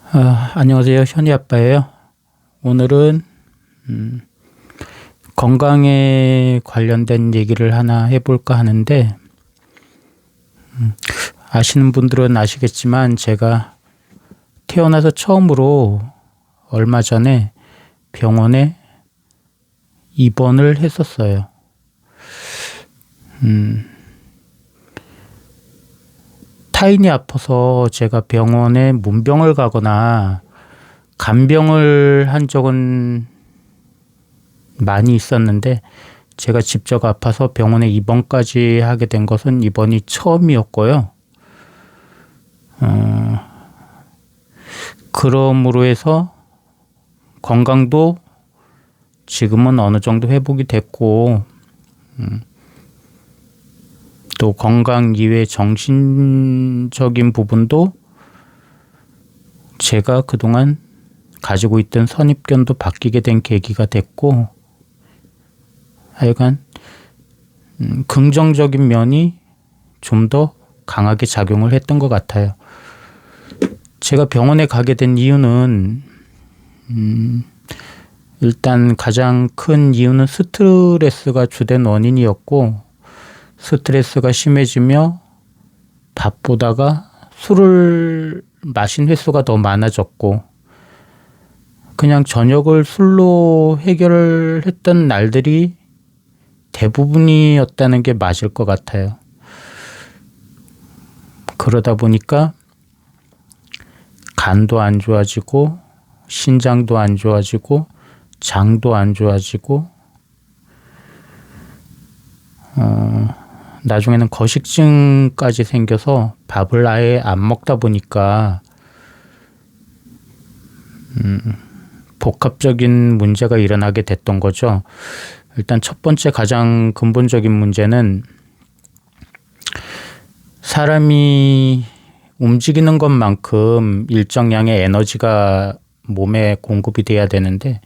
안녕하세요. 현이 아빠예요. 오늘은 건강에 관련된 얘기를 하나 해볼까 하는데, 아시는 분들은 아시겠지만 제가 태어나서 처음으로 얼마 전에 병원에 입원을 했었어요. 타인이 아파서 제가 병원에 문병을 가거나 간병을 한 적은 많이 있었는데, 제가 직접 아파서 병원에 입원까지 하게 된 것은 이번이 처음이었고요. 그러므로 해서 건강도 지금은 어느 정도 회복이 됐고, 또 건강 이외 정신적인 부분도 제가 그동안 가지고 있던 선입견도 바뀌게 된 계기가 됐고, 하여간 긍정적인 면이 좀 더 강하게 작용을 했던 것 같아요. 제가 병원에 가게 된 이유는 일단 가장 큰 이유는 스트레스가 주된 원인이었고, 스트레스가 심해지며 밥보다가 술을 마신 횟수가 더 많아졌고, 그냥 저녁을 술로 해결했던 날들이 대부분이었다는 게 맞을 것 같아요. 그러다 보니까 간도 안 좋아지고, 신장도 안 좋아지고, 장도 안 좋아지고, 나중에는 거식증까지 생겨서 밥을 아예 안 먹다 보니까 복합적인 문제가 일어나게 됐던 거죠. 일단 첫 번째 가장 근본적인 문제는, 사람이 움직이는 것만큼 일정량의 에너지가 몸에 공급이 돼야 되는데,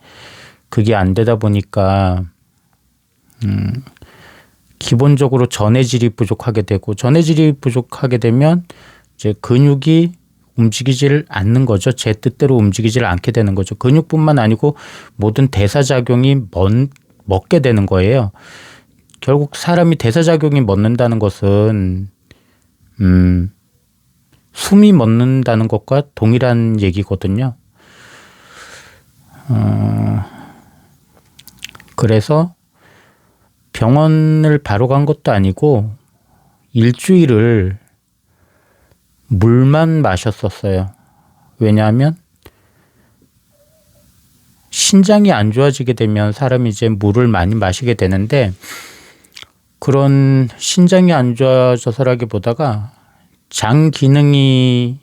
그게 안 되다 보니까 기본적으로 전해질이 부족하게 되고, 전해질이 부족하게 되면 이제 근육이 움직이질 않는 거죠. 제 뜻대로 움직이질 않게 되는 거죠. 근육뿐만 아니고 모든 대사작용이 멎게 되는 거예요. 결국 사람이 대사작용이 멎는다는 것은 숨이 멎는다는 것과 동일한 얘기거든요. 그래서 병원을 바로 간 것도 아니고 일주일을 물만 마셨었어요. 왜냐하면 신장이 안 좋아지게 되면 사람이 이제 물을 많이 마시게 되는데, 그런 신장이 안 좋아져서라기보다가 장 기능이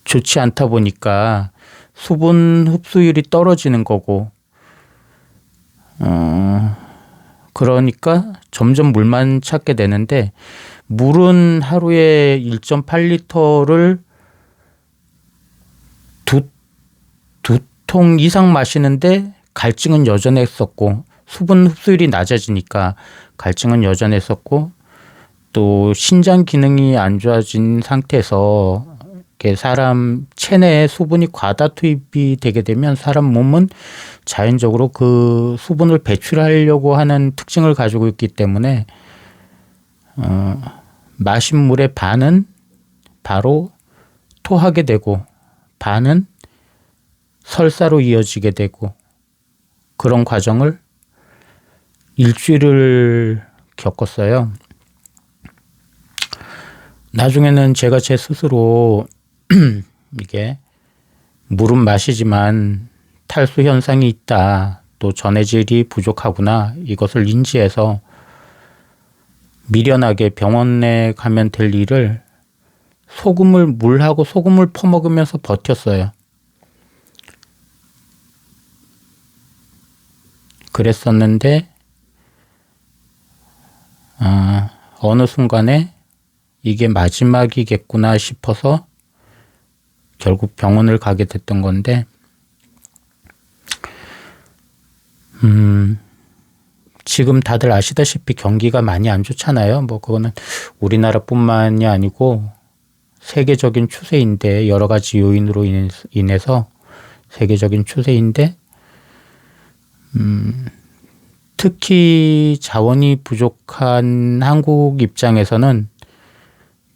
좋지 않다 보니까 수분 흡수율이 떨어지는 거고, 그러니까 점점 물만 찾게 되는데, 물은 하루에 1.8리터를 두 통 이상 마시는데 갈증은 여전했었고, 수분 흡수율이 낮아지니까 갈증은 여전했었고, 또 신장 기능이 안 좋아진 상태에서 사람 체내에 수분이 과다 투입이 되게 되면 사람 몸은 자연적으로 그 수분을 배출하려고 하는 특징을 가지고 있기 때문에 마신 물의 반은 바로 토하게 되고, 반은 설사로 이어지게 되고, 그런 과정을 일주일을 겪었어요. 나중에는 제가 제 스스로 이게 물은 마시지만 탈수 현상이 있다, 또 전해질이 부족하구나, 이것을 인지해서 미련하게 병원에 가면 될 일을 물하고 소금을 퍼먹으면서 버텼어요. 그랬었는데 어느 순간에 이게 마지막이겠구나 싶어서 결국 병원을 가게 됐던 건데, 지금 다들 아시다시피 경기가 많이 안 좋잖아요. 뭐 그거는 우리나라뿐만이 아니고 세계적인 추세인데 여러 가지 요인으로 인해서 세계적인 추세인데 특히 자원이 부족한 한국 입장에서는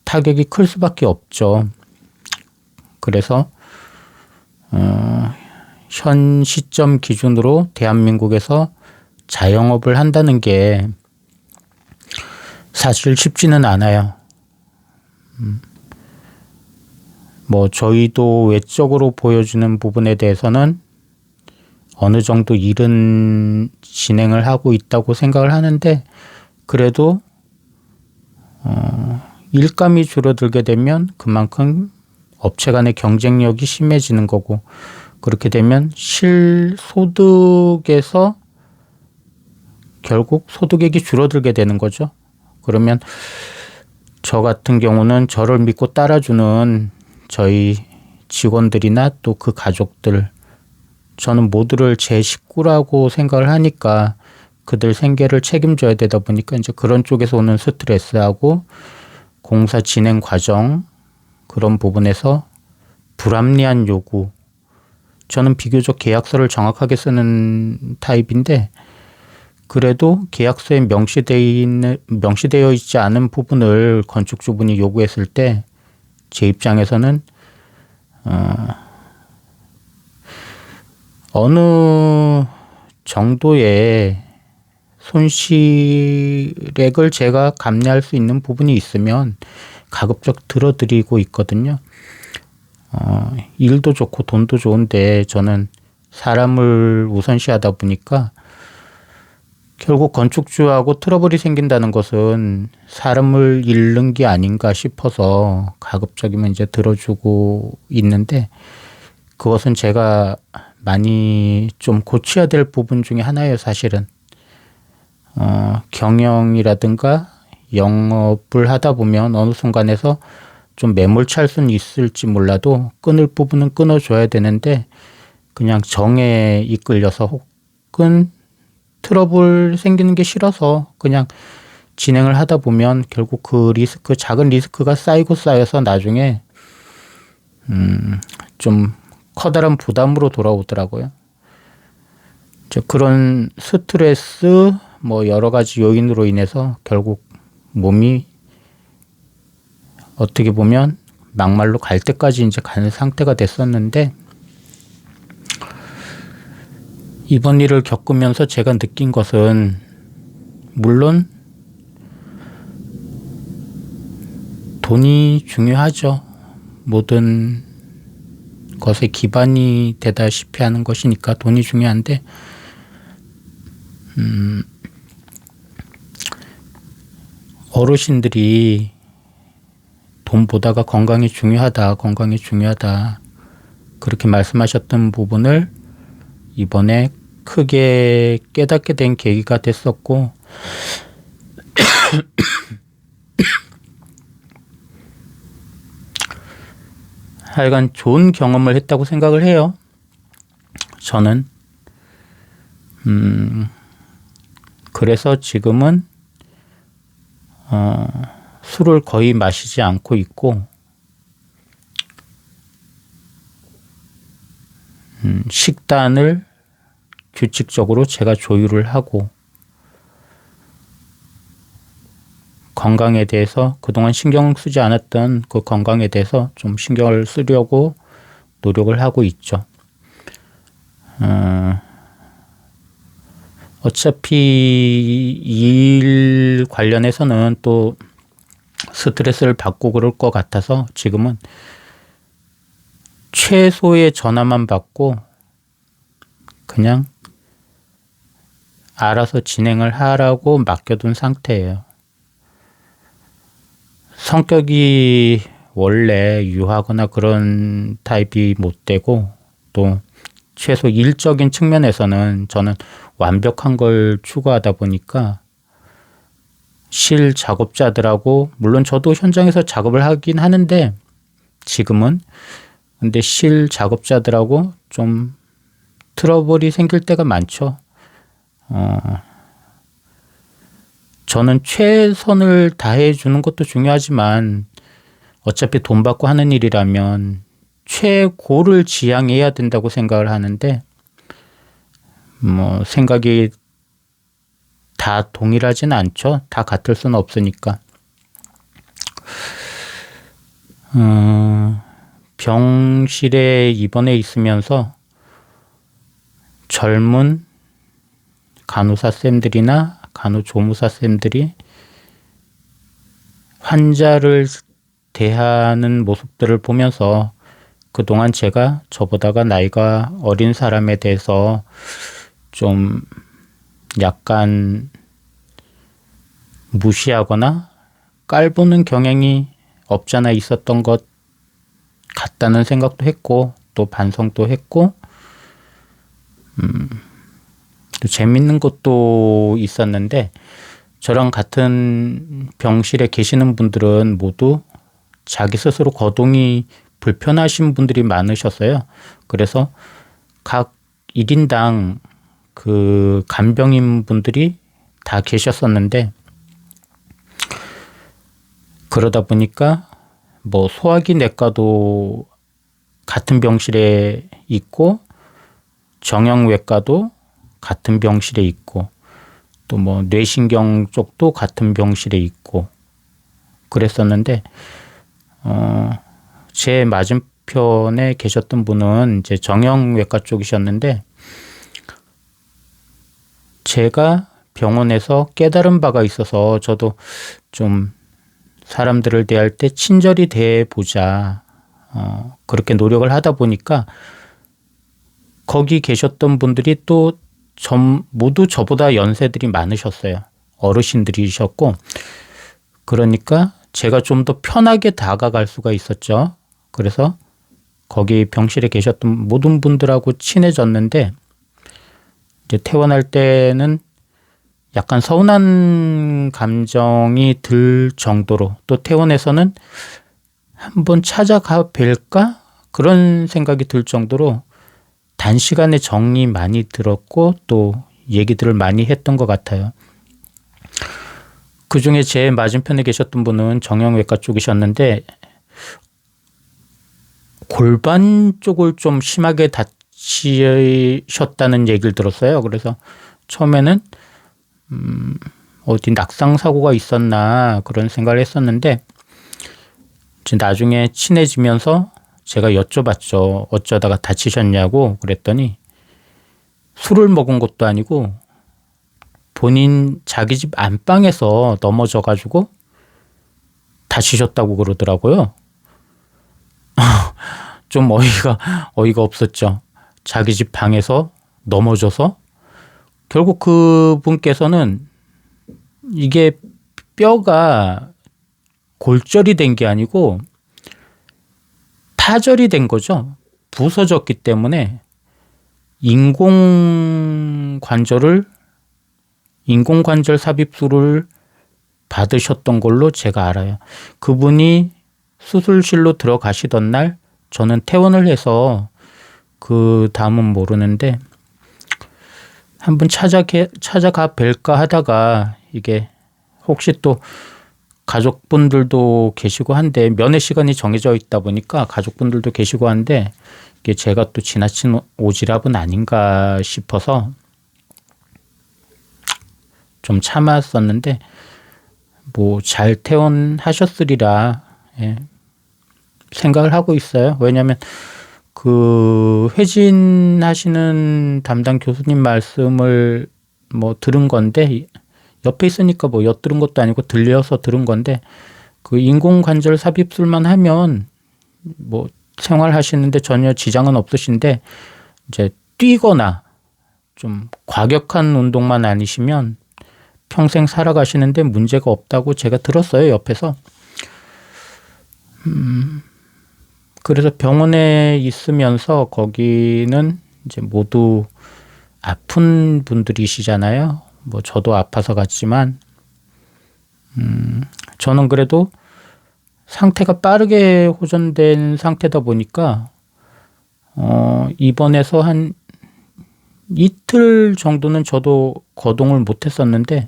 타격이 클 수밖에 없죠. 그래서 현 시점 기준으로 대한민국에서 자영업을 한다는 게 사실 쉽지는 않아요. 뭐 저희도 외적으로 보여주는 부분에 대해서는 어느 정도 일은 진행을 하고 있다고 생각을 하는데 그래도 일감이 줄어들게 되면 그만큼 업체 간의 경쟁력이 심해지는 거고 그렇게 되면 실소득에서 결국 소득액이 줄어들게 되는 거죠. 그러면 저 같은 경우는 저를 믿고 따라주는 저희 직원들이나 또 그 가족들 저는 모두를 제 식구라고 생각을 하니까 그들 생계를 책임져야 되다 보니까 이제 그런 쪽에서 오는 스트레스하고 공사 진행 과정 그런 부분에서 불합리한 요구 저는 비교적 계약서를 정확하게 쓰는 타입인데 그래도 계약서에 명시되어 있지 않은 부분을 건축주분이 요구했을 때 제 입장에서는 어느 정도의 손실액을 제가 감내할 수 있는 부분이 있으면 가급적 들어드리고 있거든요. 일도 좋고 돈도 좋은데 저는 사람을 우선시하다 보니까 결국 건축주하고 트러블이 생긴다는 것은 사람을 잃는 게 아닌가 싶어서 가급적이면 이제 들어주고 있는데 그것은 제가 많이 좀 고쳐야 될 부분 중에 하나예요, 사실은. 경영이라든가 영업을 하다 보면 어느 순간에서 좀 매몰찰 수는 있을지 몰라도 끊을 부분은 끊어줘야 되는데 그냥 정에 이끌려서 혹은 트러블 생기는 게 싫어서 그냥 진행을 하다 보면 결국 그 리스크, 작은 리스크가 쌓이고 쌓여서 나중에 좀 커다란 부담으로 돌아오더라고요. 그런 스트레스, 뭐 여러 가지 요인으로 인해서 결국 몸이 어떻게 보면 막말로 갈 때까지 이제 가는 상태가 됐었는데 이번 일을 겪으면서 제가 느낀 것은 물론 돈이 중요하죠. 모든 것의 기반이 되다시피 하는 것이니까 돈이 중요한데 어르신들이 돈보다가 건강이 중요하다 그렇게 말씀하셨던 부분을 이번에 크게 깨닫게 된 계기가 됐었고 하여간 좋은 경험을 했다고 생각을 해요. 저는 그래서 지금은 술을 거의 마시지 않고 있고 식단을 규칙적으로 제가 조율을 하고 건강에 대해서 그동안 신경 쓰지 않았던 그 건강에 대해서 좀 신경을 쓰려고 노력을 하고 있죠. 어차피 일 관련해서는 또 스트레스를 받고 그럴 것 같아서 지금은 최소의 전화만 받고 그냥 알아서 진행을 하라고 맡겨둔 상태예요. 성격이 원래 유하거나 그런 타입이 못 되고 또 최소 일적인 측면에서는 저는 완벽한 걸 추구하다 보니까 실 작업자들하고 물론 저도 현장에서 작업을 하긴 하는데 지금은 근데 실 작업자들하고 좀 트러블이 생길 때가 많죠. 저는 최선을 다해 주는 것도 중요하지만 어차피 돈 받고 하는 일이라면 최고를 지향해야 된다고 생각을 하는데 뭐 생각이 다 동일하진 않죠. 다 같을 수는 없으니까. 병실에 입원해 있으면서 젊은 간호사쌤들이나 간호조무사쌤들이 환자를 대하는 모습들을 보면서 그동안 제가 저보다가 나이가 어린 사람에 대해서 좀 약간 무시하거나 깔보는 경향이 없잖아 있었던 것 같다는 생각도 했고 또 반성도 했고 또 재밌는 것도 있었는데 저랑 같은 병실에 계시는 분들은 모두 자기 스스로 거동이 불편하신 분들이 많으셨어요. 그래서 각 1인당 그 간병인 분들이 다 계셨었는데 그러다 보니까 뭐 소화기 내과도 같은 병실에 있고 정형외과도 같은 병실에 있고 또 뭐 뇌신경 쪽도 같은 병실에 있고 그랬었는데 제 맞은편에 계셨던 분은 이제 정형외과 쪽이셨는데 제가 병원에서 깨달은 바가 있어서 저도 좀 사람들을 대할 때 친절히 대해보자 그렇게 노력을 하다 보니까 거기 계셨던 분들이 또 모두 저보다 연세들이 많으셨어요. 어르신들이셨고 그러니까 제가 좀 더 편하게 다가갈 수가 있었죠. 그래서 거기 병실에 계셨던 모든 분들하고 친해졌는데 이제 퇴원할 때는 약간 서운한 감정이 들 정도로 또 퇴원해서는 한번 찾아가 뵐까? 그런 생각이 들 정도로 단시간에 정이 많이 들었고 또 얘기들을 많이 했던 것 같아요. 그중에 제 맞은편에 계셨던 분은 정형외과 쪽이셨는데 골반 쪽을 좀 심하게 다치셨다는 얘기를 들었어요. 그래서 처음에는 어디 낙상 사고가 있었나 그런 생각을 했었는데 나중에 친해지면서 제가 여쭤봤죠. 어쩌다가 다치셨냐고 그랬더니 술을 먹은 것도 아니고 본인 자기 집 안방에서 넘어져 가지고 다치셨다고 그러더라고요. 좀 어이가 없었죠. 자기 집 방에서 넘어져서 결국 그분께서는 이게 뼈가 골절이 된 게 아니고 파절이 된 거죠. 부서졌기 때문에 인공관절 삽입술을 받으셨던 걸로 제가 알아요. 그분이 수술실로 들어가시던 날 저는 퇴원을 해서 그 다음은 모르는데 한번 찾아가 뵐까 하다가 이게 혹시 또 가족분들도 계시고 한데 면회 시간이 정해져 있다 보니까 가족분들도 계시고 한데 이게 제가 또 지나친 오지랖은 아닌가 싶어서 좀 참았었는데 뭐 잘 퇴원하셨으리라 생각을 하고 있어요. 왜냐하면 그 회진하시는 담당 교수님 말씀을 뭐 들은 건데 옆에 있으니까 뭐 엿들은 것도 아니고 들려서 들은 건데 그 인공관절 삽입술만 하면 뭐 생활하시는데 전혀 지장은 없으신데 이제 뛰거나 좀 과격한 운동만 아니시면 평생 살아가시는데 문제가 없다고 제가 들었어요, 옆에서. 그래서 병원에 있으면서 거기는 이제 모두 아픈 분들이시잖아요. 뭐 저도 아파서 갔지만 저는 그래도 상태가 빠르게 호전된 상태다 보니까 입원해서 한 이틀 정도는 저도 거동을 못 했었는데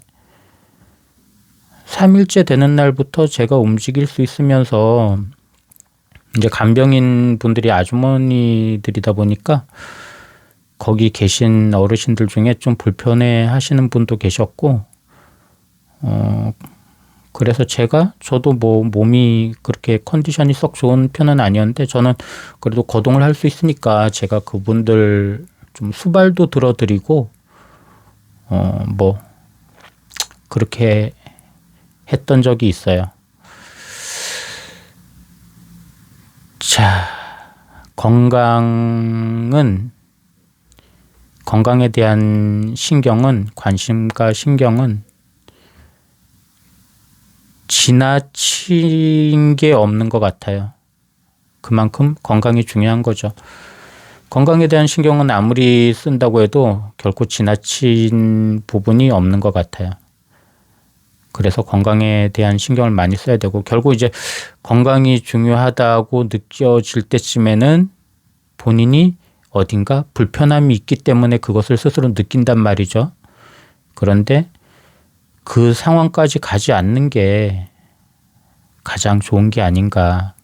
3일째 되는 날부터 제가 움직일 수 있으면서 이제 간병인 분들이 아주머니들이다 보니까 거기 계신 어르신들 중에 좀 불편해 하시는 분도 계셨고, 그래서 저도 뭐 몸이 그렇게 컨디션이 썩 좋은 편은 아니었는데, 저는 그래도 거동을 할 수 있으니까 제가 그분들 좀 수발도 들어드리고, 뭐, 그렇게 했던 적이 있어요. 자, 건강에 대한 관심과 신경은 지나친 게 없는 것 같아요. 그만큼 건강이 중요한 거죠. 건강에 대한 신경은 아무리 쓴다고 해도 결코 지나친 부분이 없는 것 같아요. 그래서 건강에 대한 신경을 많이 써야 되고, 결국 이제 건강이 중요하다고 느껴질 때쯤에는 본인이 어딘가 불편함이 있기 때문에 그것을 스스로 느낀단 말이죠. 그런데 그 상황까지 가지 않는 게 가장 좋은 게 아닌가.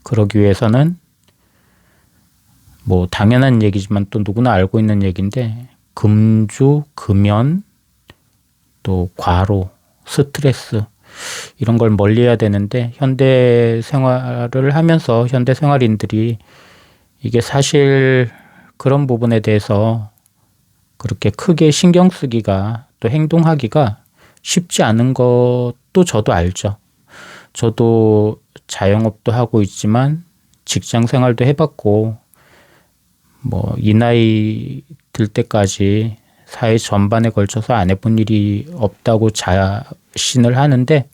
그러기 위해서는 뭐 당연한 얘기지만 또 누구나 알고 있는 얘기인데, 금주, 금연, 또 과로, 스트레스 이런 걸 멀리해야 되는데, 현대 생활을 하면서 현대 생활인들이 이게 사실 그런 부분에 대해서 그렇게 크게 신경 쓰기가, 또 행동하기가 쉽지 않은 것도 저도 알죠. 저도 자영업도 하고 있지만 직장 생활도 해봤고, 뭐 이 나이 들 때까지 사회 전반에 걸쳐서 안 해본 일이 없다고 자신을 하는데,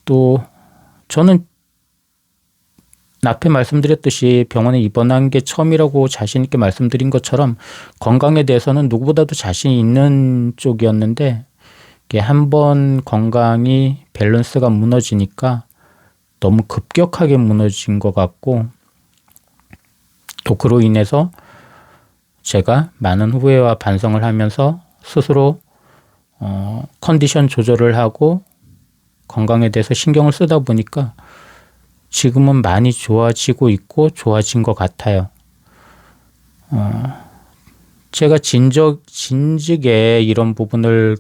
또 저는 앞에 말씀드렸듯이 병원에 입원한 게 처음이라고 자신 있게 말씀드린 것처럼 건강에 대해서는 누구보다도 자신 있는 쪽이었는데, 이게 한번 건강이 밸런스가 무너지니까 너무 급격하게 무너진 것 같고, 또 그로 인해서 제가 많은 후회와 반성을 하면서 스스로 컨디션 조절을 하고 건강에 대해서 신경을 쓰다 보니까 지금은 많이 좋아지고 있고 좋아진 것 같아요. 제가 진즉에 이런 부분을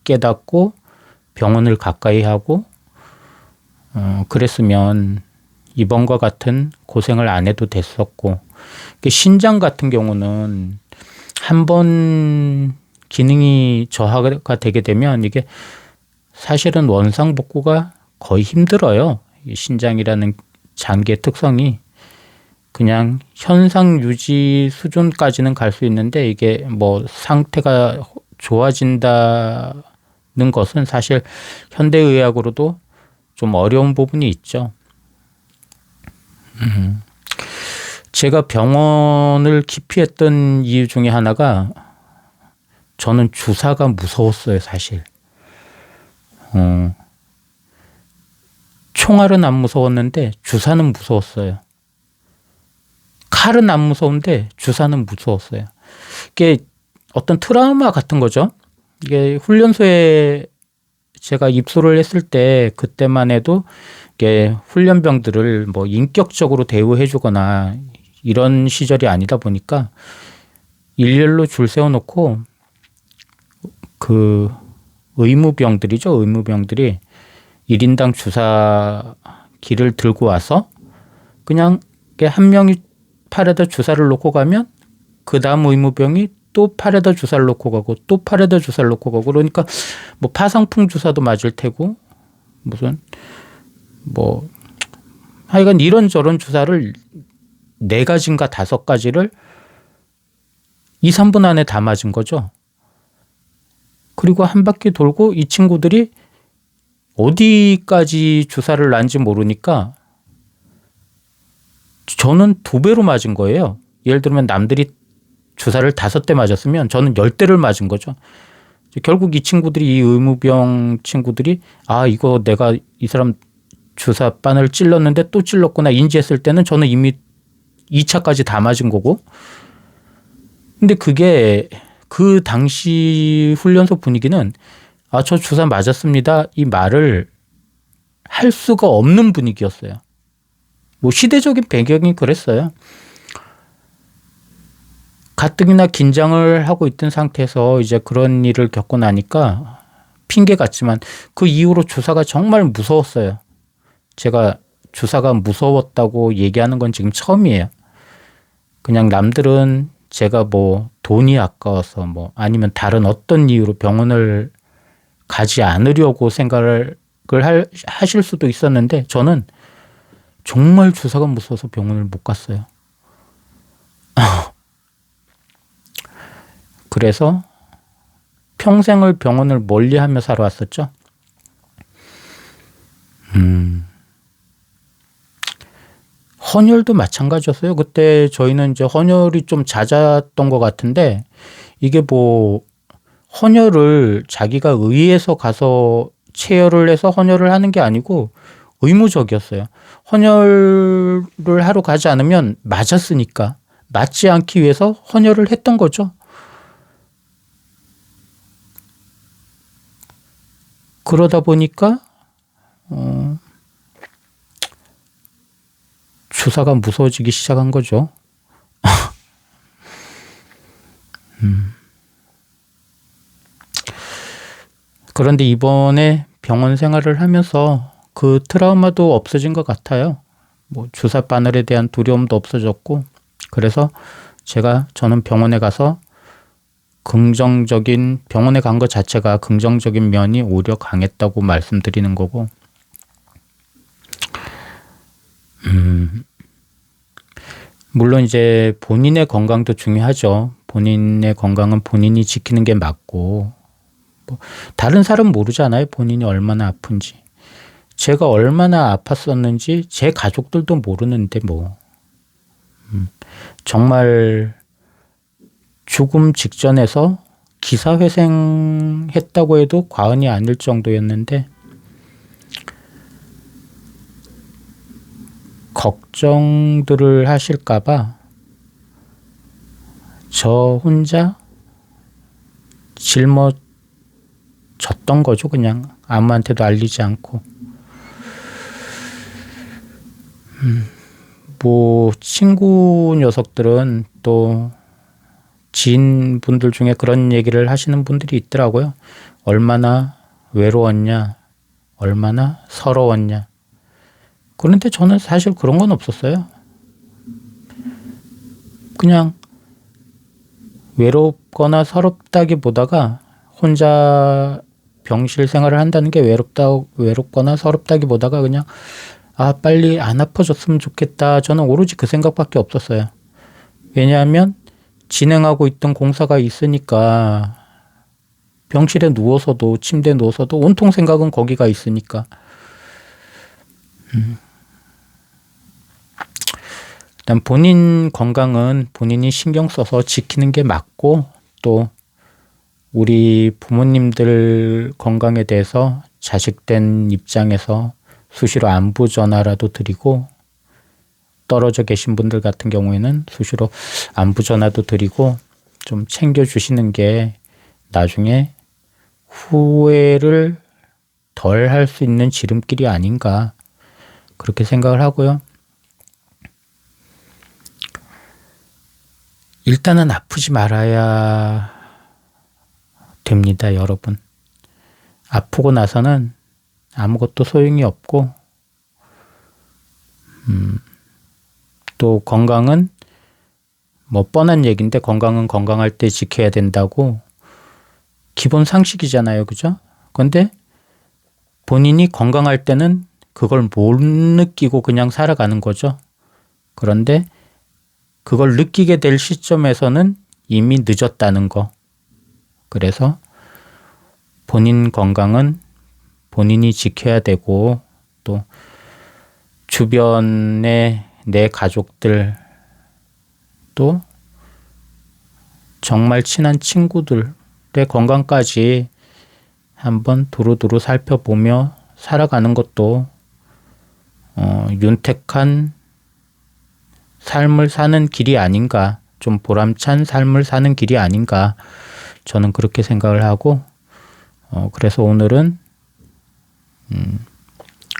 깨닫고 병원을 가까이 하고 그랬으면 이번과 같은 고생을 안 해도 됐었고, 신장 같은 경우는 한번 기능이 저하가 되게 되면 이게 사실은 원상복구가 거의 힘들어요. 신장이라는 장기의 특성이 그냥 현상 유지 수준까지는 갈 수 있는데, 이게 뭐 상태가 좋아진다는 것은 사실 현대의학으로도 좀 어려운 부분이 있죠. 제가 병원을 기피했던 이유 중에 하나가, 저는 주사가 무서웠어요, 사실. 총알은 안 무서웠는데 주사는 무서웠어요. 칼은 안 무서운데 주사는 무서웠어요. 이게 어떤 트라우마 같은 거죠. 이게 훈련소에 제가 입소를 했을 때 그때만 해도 이게 훈련병들을 뭐 인격적으로 대우해 주거나 이런 시절이 아니다 보니까 일렬로 줄 세워놓고 그 의무병들이죠. 의무병들이 1인당 주사기를 들고 와서 그냥 한 명이 팔에다 주사를 놓고 가면 그 다음 의무병이 또 팔에다 주사를 놓고 가고 또 팔에다 주사를 놓고 가고, 그러니까 뭐 파상풍 주사도 맞을 테고 무슨 뭐 하여간 이런저런 주사를 4가지인가 5가지를 2, 3분 안에 다 맞은 거죠. 그리고 한 바퀴 돌고 이 친구들이 어디까지 주사를 놨는지 모르니까 저는 2배로 맞은 거예요. 예를 들면 남들이 주사를 5대 맞았으면 저는 10대를 맞은 거죠. 결국 이 친구들이, 이 의무병 친구들이 이거 내가 이 사람 주사 바늘 찔렀는데 또 찔렀구나 인지했을 때는 저는 이미 2차까지 다 맞은 거고. 근데 그게 그 당시 훈련소 분위기는 아, 저 주사 맞았습니다. 이 말을 할 수가 없는 분위기였어요. 뭐 시대적인 배경이 그랬어요. 가뜩이나 긴장을 하고 있던 상태에서 이제 그런 일을 겪고 나니까 핑계 같지만 그 이후로 주사가 정말 무서웠어요. 제가 주사가 무서웠다고 얘기하는 건 지금 처음이에요. 그냥 남들은 제가 뭐 돈이 아까워서 뭐 아니면 다른 어떤 이유로 병원을 가지 않으려고 생각을 하실 수도 있었는데 저는 정말 주사가 무서워서 병원을 못 갔어요. 그래서 평생을 병원을 멀리하며 살아왔었죠. 헌혈도 마찬가지였어요. 그때 저희는 이제 헌혈이 좀 잦았던 것 같은데 이게 뭐 헌혈을 자기가 의해서 가서 체혈을 해서 헌혈을 하는 게 아니고 의무적이었어요. 헌혈을 하러 가지 않으면 맞았으니까 맞지 않기 위해서 헌혈을 했던 거죠. 그러다 보니까 주사가 무서워지기 시작한 거죠. 그런데 이번에 병원 생활을 하면서 그 트라우마도 없어진 것 같아요. 뭐 주사 바늘에 대한 두려움도 없어졌고 그래서 저는 병원에 가서 병원에 간 것 자체가 긍정적인 면이 오히려 강했다고 말씀드리는 거고 물론 이제 본인의 건강도 중요하죠. 본인의 건강은 본인이 지키는 게 맞고 뭐 다른 사람은 모르잖아요. 본인이 얼마나 아픈지. 제가 얼마나 아팠었는지 제 가족들도 모르는데 뭐 정말 죽음 직전에서 기사회생했다고 해도 과언이 아닐 정도였는데 걱정들을 하실까봐 저 혼자 짊어졌던 거죠. 그냥 아무한테도 알리지 않고. 뭐 친구 녀석들은 또 지인분들 중에 그런 얘기를 하시는 분들이 있더라고요. 얼마나 외로웠냐, 얼마나 서러웠냐. 그런데 저는 사실 그런 건 없었어요. 그냥 외롭거나 서럽다기보다가 혼자 병실 생활을 한다는 게 외롭거나 서럽다기보다가 그냥 빨리 안 아파졌으면 좋겠다. 저는 오로지 그 생각밖에 없었어요. 왜냐하면 진행하고 있던 공사가 있으니까 병실에 누워서도 침대에 누워서도 온통 생각은 거기가 있으니까 일단 본인 건강은 본인이 신경 써서 지키는 게 맞고 또 우리 부모님들 건강에 대해서 자식된 입장에서 수시로 안부 전화라도 드리고 떨어져 계신 분들 같은 경우에는 수시로 안부 전화도 드리고 좀 챙겨주시는 게 나중에 후회를 덜 할 수 있는 지름길이 아닌가 그렇게 생각을 하고요. 일단은 아프지 말아야 됩니다, 여러분. 아프고 나서는 아무것도 소용이 없고 또 건강은 뭐 뻔한 얘기인데 건강은 건강할 때 지켜야 된다고 기본 상식이잖아요. 그죠? 근데 본인이 건강할 때는 그걸 못 느끼고 그냥 살아가는 거죠. 그런데 그걸 느끼게 될 시점에서는 이미 늦었다는 거. 그래서 본인 건강은 본인이 지켜야 되고 또 주변에 내 가족들 또 정말 친한 친구들의 건강까지 한번 두루두루 살펴보며 살아가는 것도 윤택한 삶을 사는 길이 아닌가, 좀 보람찬 삶을 사는 길이 아닌가 저는 그렇게 생각을 하고 그래서 오늘은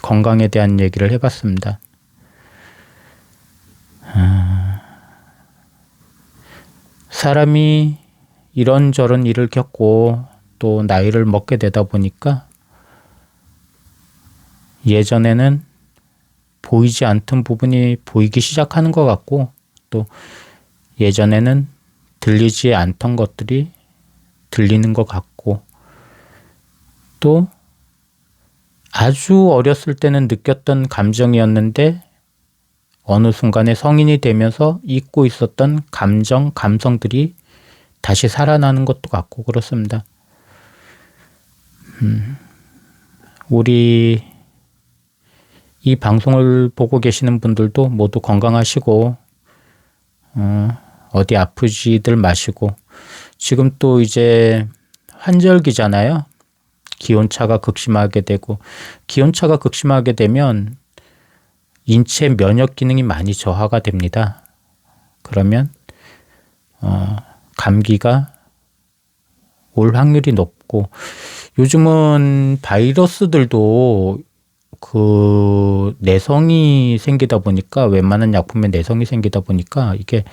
건강에 대한 얘기를 해봤습니다. 사람이 이런저런 일을 겪고 또 나이를 먹게 되다 보니까 예전에는 보이지 않던 부분이 보이기 시작하는 것 같고, 또 예전에는 들리지 않던 것들이 들리는 것 같고, 또 아주 어렸을 때는 느꼈던 감정이었는데 어느 순간에 성인이 되면서 잊고 있었던 감성들이 다시 살아나는 것도 같고 그렇습니다. 우리 이 방송을 보고 계시는 분들도 모두 건강하시고 어디 아프지들 마시고, 지금 또 이제 환절기잖아요. 기온차가 극심하게 되고, 기온차가 극심하게 되면 인체 면역 기능이 많이 저하가 됩니다. 그러면 감기가 올 확률이 높고, 요즘은 바이러스들도 그 내성이 생기다 보니까, 웬만한 약품에 내성이 생기다 보니까 이게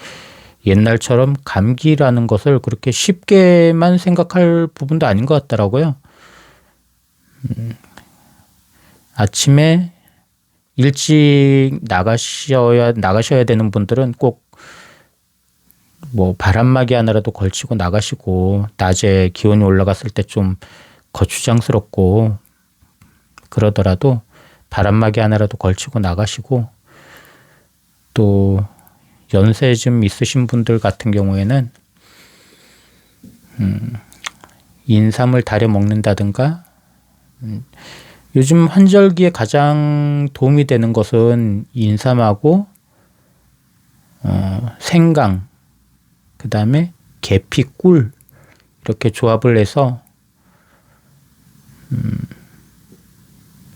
옛날처럼 감기라는 것을 그렇게 쉽게만 생각할 부분도 아닌 것 같더라고요. 아침에 일찍 나가셔야 되는 분들은 꼭 뭐 바람막이 하나라도 걸치고 나가시고, 낮에 기온이 올라갔을 때 좀 거추장스럽고 그러더라도 바람막이 하나라도 걸치고 나가시고, 또 연세 좀 있으신 분들 같은 경우에는 인삼을 달여 먹는다든가, 요즘 환절기에 가장 도움이 되는 것은 인삼하고 생강, 그 다음에 계피, 꿀, 이렇게 조합을 해서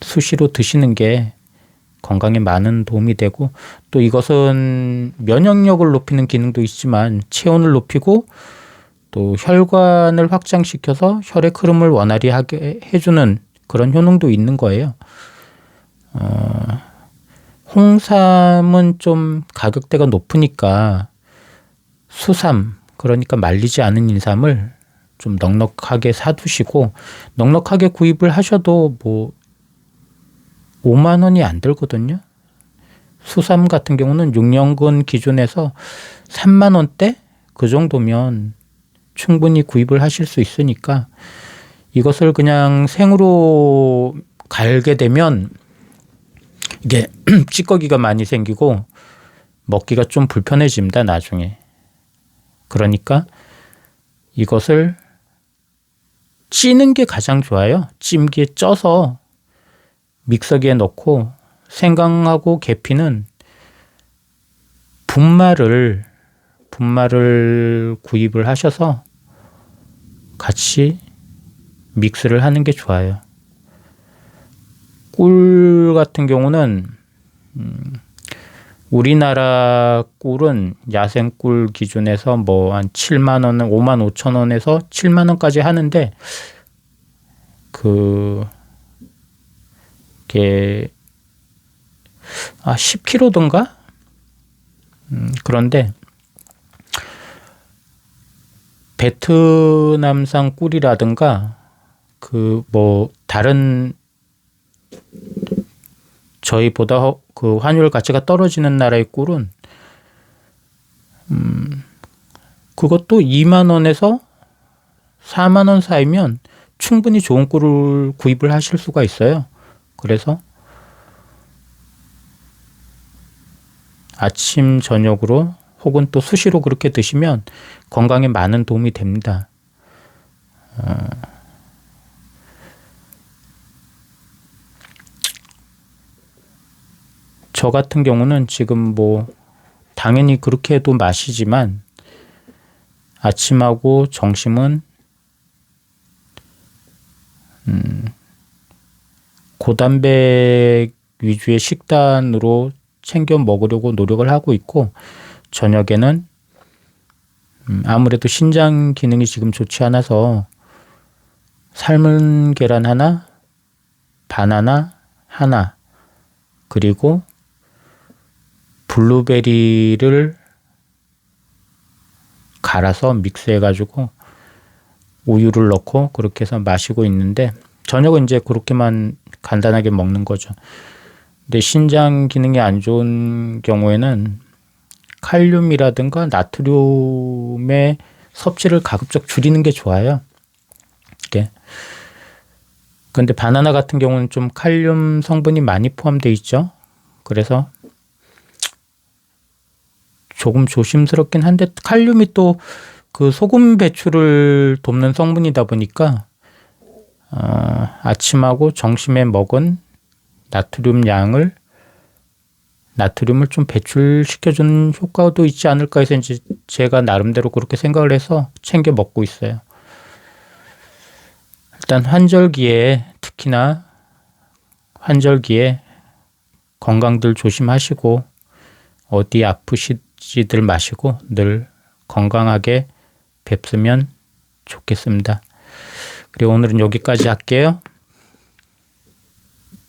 수시로 드시는 게 건강에 많은 도움이 되고, 또 이것은 면역력을 높이는 기능도 있지만 체온을 높이고 또 혈관을 확장시켜서 혈액 흐름을 원활히 하게 해주는 그런 효능도 있는 거예요. 홍삼은 좀 가격대가 높으니까 수삼, 그러니까 말리지 않은 인삼을 좀 넉넉하게 사두시고, 넉넉하게 구입을 하셔도 뭐 5만 원이 안 들거든요. 수삼 같은 경우는 6년근 기준에서 3만 원대 그 정도면 충분히 구입을 하실 수 있으니까, 이것을 그냥 생으로 갈게 되면 이게 찌꺼기가 많이 생기고 먹기가 좀 불편해집니다, 나중에. 그러니까 이것을 찌는 게 가장 좋아요. 찜기에 쪄서 믹서기에 넣고, 생강하고 계피는 분말을 구입을 하셔서 같이 믹스를 하는 게 좋아요. 꿀 같은 경우는 우리나라 꿀은 야생꿀 기준에서 뭐 한 7만 원, 5만 5천 원에서 7만 원까지 하는데, 그게 10kg던가? 그런데 베트남산 꿀이라든가 그 뭐 다른 저희보다 그 환율 가치가 떨어지는 나라의 꿀은 그것도 2만 원에서 4만 원 사이면 충분히 좋은 꿀을 구입을 하실 수가 있어요. 그래서 아침 저녁으로 혹은 또 수시로 그렇게 드시면 건강에 많은 도움이 됩니다. 저 같은 경우는 지금 뭐 당연히 그렇게 해도 마시지만, 아침하고 점심은 고단백 위주의 식단으로 챙겨 먹으려고 노력을 하고 있고, 저녁에는 아무래도 신장 기능이 지금 좋지 않아서 삶은 계란 하나, 바나나 하나, 그리고 블루베리를 갈아서 믹스해가지고 우유를 넣고 그렇게 해서 마시고 있는데, 저녁은 이제 그렇게만 간단하게 먹는 거죠. 근데 신장 기능이 안 좋은 경우에는 칼륨이라든가 나트륨의 섭취를 가급적 줄이는 게 좋아요. 이게. 근데 바나나 같은 경우는 좀 칼륨 성분이 많이 포함되어 있죠. 그래서 조금 조심스럽긴 한데, 칼륨이 또 그 소금 배출을 돕는 성분이다 보니까 아침하고 점심에 먹은 나트륨을 좀 배출시켜주는 효과도 있지 않을까 해서 이제 제가 나름대로 그렇게 생각을 해서 챙겨 먹고 있어요. 일단 특히나 환절기에 건강들 조심하시고 어디 아프시지들 마시고 늘 건강하게 뵙으면 좋겠습니다. 그리고 오늘은 여기까지 할게요.